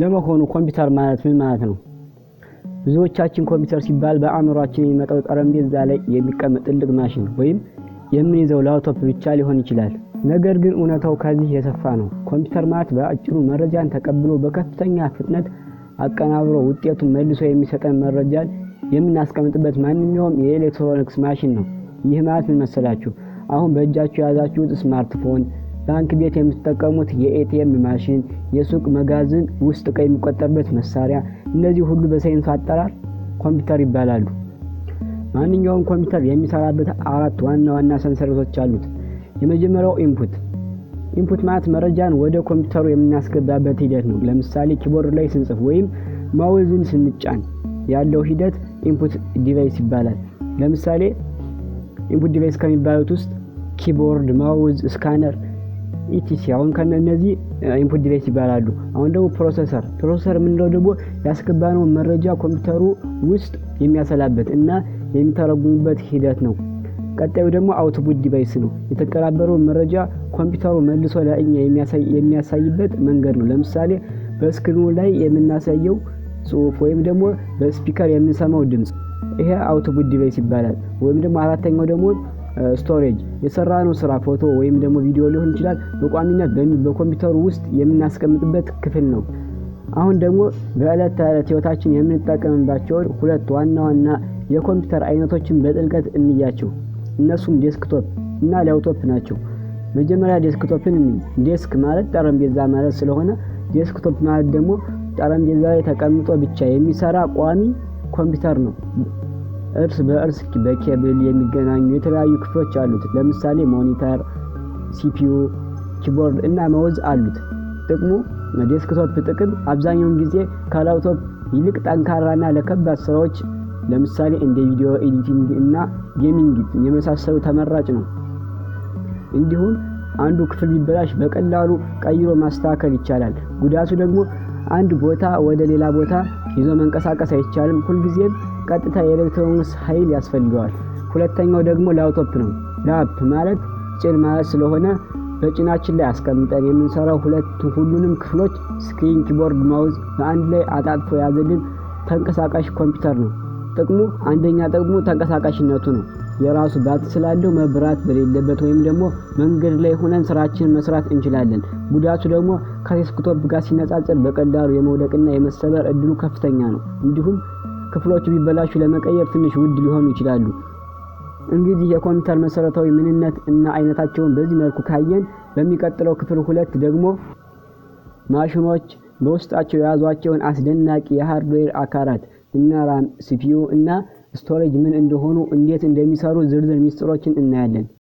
ለመሆኑ ኮምፒውተር ማለት ምን ማለት ነው? ብዙዎቻችን ኮምፒውተር ሲባል በአእምሮአችን የሚመጣው ጠረጴዛ ላይ የሚቀመጥ ትልቅ ማሽን ወይም የምንይዘው ላፕቶፕ ብቻ ሊሆን ይችላል። ነገር ግን እውነታው ከዚህ የሰፋ ነው። ኮምፒውተር ማለት በአጭሩ መረጃን ተቀብሎ በከፍተኛ ፍጥነት አቀናብሮ ውጤቱን መልሶ የሚሰጠን መረጃን የምናስቀምጥበት ማንኛውም የኤሌክትሮኒክስ ማሽን ነው። ይህ ማለት ምን መሰላችሁ? አሁን በእጃችሁ የያዛችሁት ስማርትፎን፣ ባንክ ቤት የምትጠቀሙት የኤቲኤም ማሽን፣ የሱቅ መጋዘን ውስጥ ዕቃ የሚቆጠርበት መሳሪያ፣ እነዚህ ሁሉ በሳይንስ አጠራር ኮምፒውተር ይባላሉ። ማንኛውም ኮምፒውተር የሚሰራበት 4 ዋና ዋና ሰንሰለቶች አሉት። የመጀመሪያው ኢንፑት ማለት መረጃን ወደ ኮምፒውተሩ የምናስገባበት ሂደት ነው። ለምሳሌ ኪቦርድ ላይ ስንጽፍ ወይም ማውዝን ስንጫን ያለው ሂደት ኢንፑት ዲቫይስ ይባላል። ለምሳሌ ኢንፑት ዲቫይስ ከሚባሉት ውስጥ ኪቦርድ፣ ማውዝ፣ ስካነር ኢቲሲ አሁን ከነዚህ ኢንፑት ዲቫይስ ይባላሉ። አሁን ደግሞ ፕሮሰሰር የምንለው ደግሞ ያስገባነው መረጃ ኮምፒውተሩ ውስጥ የሚያሰላበት እና የሚተረጉምበት ሂደት ነው። ቀጣዩ ደግሞ አውትፑት ዲቫይስ ነው። የተቀራበረው መረጃ ኮምፒውተሩ መልሶ ለእኛ የሚያሳይበት መንገድ ነው። ለምሳሌ በስክሪኑ ላይ የምናሳየው ጽሑፍ ወይም ደግሞ በስፒከር የምንሰማው ድምጽ፣ ይሄ አውትፑት ዲቫይስ ይባላል። ወይም ደግሞ አራተኛው ደግሞ ስቶሬጅ፣ የሰራነው ስራ ፎቶ ወይም ደግሞ ቪዲዮ ሊሆን ይችላል በቋሚነት በኮምፒውተሩ ውስጥ የምናስቀምጥበት ክፍል ነው። አሁን ደግሞ በዕለት ተዕለት ህይወታችን የምንጠቀምባቸው 2 ዋና ዋና የኮምፒውተር አይነቶችን በጥልቀት እንያቸው። እነሱም ዴስክቶፕ እና ላፕቶፕ ናቸው። መጀመሪያ ዴስክቶፕን ዴስክ ማለት ጠረጴዛ ማለት ስለሆነ ዴስክቶፕ ማለት ደግሞ ጠረጴዛ ላይ ተቀምጦ ብቻ የሚሰራ ቋሚ ኮምፒውተር ነው። እርስ በእርስ በኬብል የሚገናኙ የተለያዩ ክፍሎች አሉት። ለምሳሌ ሞኒተር፣ ሲፒዩ፣ ኪቦርድ እና ማውዝ አሉት። ዴስክቶፕ ጥቅም አብዛኛውን ጊዜ ከላፕቶፕ ይልቅ ጠንካራና ለከባድ ስራዎች ለምሳሌ እንደ ቪዲዮ ኤዲቲንግ እና ጌሚንግ የመሳሰሉ ተመራጭ ነው። እንዲሁም አንዱ ክፍል ቢበላሽ በቀላሉ ቀይሮ ማስተካከል ይቻላል። ጉዳቱ ደግሞ አንድ ቦታ ወደ ሌላ ቦታ ይዞ መንቀሳቀስ አይቻልም። ሁልጊዜም ቀጥታ የኤሌክትሮኒክስ ኃይል ያስፈልገዋል። ሁለተኛው ደግሞ ላፕቶፕ ነው። ላፕ ማለት ጭን ማለት ስለሆነ በጭናችን ላይ አስቀምጠን የምንሰራው ሁሉንም ክፍሎች ስክሪን፣ ኪቦርድ፣ ማውዝ በአንድ ላይ አጣጥፎ ያዘልን ተንቀሳቃሽ ኮምፒውተር ነው። አንደኛ ጥቅሙ ተንቀሳቃሽነቱ ነው። የራሱ ባትሪ ስላለው መብራት በሌለበት ወይም ደግሞ መንገድ ላይ ሆነን ስራችንን መስራት እንችላለን። ጉዳቱ ደግሞ ከዴስክቶፕ ጋር ሲነጻጸር በቀላሉ የመውደቅና የመሰበር እድሉ ከፍተኛ ነው። እንዲሁም ክፍሎቹ ቢበላሹ ለመቀየር ትንሽ ውድ ሊሆኑ ይችላሉ። እንግዲህ የኮምፒውተር መሰረታዊ ምንነት እና አይነታቸውን በዚህ መልኩ ካየን በሚቀጥለው ክፍል 2 ደግሞ ማሽኖች በውስጣቸው የያዟቸውን አስደናቂ የሃርድዌር አካላት እና ራም፣ ሲፒዩ እና ስቶሬጅ ምን እንደሆኑ እንዴት እንደሚሰሩ ዝርዝር ሚስጥሮችን እናያለን።